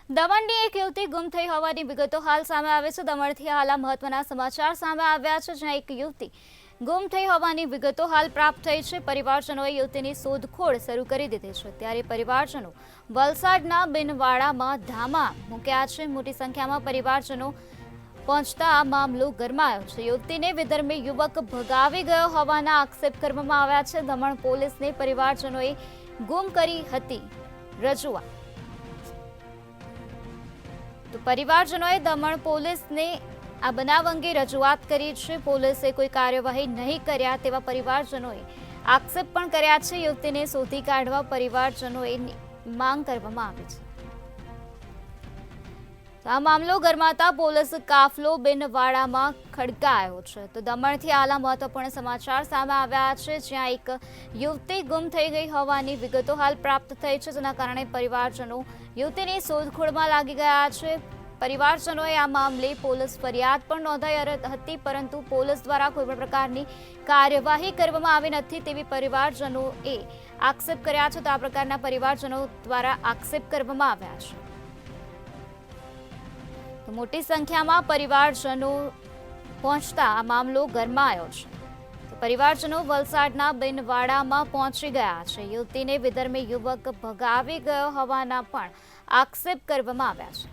દમણની એક યુવતી ગુમ થઈ હોવાની વિગતો હાલ સામે આવે છે। દમણથી હાલ મહત્વના સમાચાર સામે આવ્યા છે, જ્યાં એક યુવતી ગુમ થઈ હોવાની વિગતો હાલ પ્રાપ્ત થઈ છે। પરિવારજનોએ યુવતીની શોધખોળ શરૂ કરી દીધી છે, ત્યારે પરિવારજનો વલસાડના બિનવાડામાં ધામા મૂક્યા છે। મોટી સંખ્યામાં પરિવારજનો પહોંચતા આ મામલો ગરમાયો છે। યુવતીને વિધર્મી યુવક ભગાવી ગયો હોવાના આક્ષેપ કરવામાં આવ્યા છે। દમણ પોલીસને પરિવારજનોએ ગુમ કરી હતી રજૂઆત। તો પરિવારજનોએ દમણ પોલીસને આ બનાવ અંગે રજૂઆત કરી છે। પોલીસે કોઈ કાર્યવાહી નહીં કર્યા તેવા પરિવારજનોએ આક્ષેપ પણ કર્યા છે। યુવતીને શોધી કાઢવા પરિવારજનોએ માંગ કરવામાં આવી છે। આ મામલો ગરમાતા પોલીસ કાફલો બિનવાડામાં ખડકાયો છે। તો દમણથી આલા મહત્વપૂર્ણ સમાચાર સામે આવ્યા છે, જ્યાં એક યુવતી ગુમ થઈ ગઈ હોવાની વિગતો હાલ પ્રાપ્ત થઈ છે, જેના કારણે પરિવારજનો યુવતીની શોધખોળમાં લાગી ગયા છે। પરિવારજનોએ આ મામલે પોલીસ ફરિયાદ પણ નોંધાઈ હતી, પરંતુ પોલીસ દ્વારા કોઈ પણ પ્રકારની કાર્યવાહી કરવામાં આવી નથી તેવી પરિવારજનોએ આક્ષેપ કર્યા છે। તો આ પ્રકારના પરિવારજનો દ્વારા આક્ષેપ કરવામાં આવ્યા છે। તો મોટી સંખ્યામાં પરિવારજનો પહોંચતા આ મામલો ગરમાયો છે। તો પરિવારજનો વલસાડના બિનવાડામાં પહોંચી ગયા છે। યુવતીને વિધર્મી યુવક ભગાવી ગયો હોવાના પણ આક્ષેપ કરવામાં આવ્યા છે।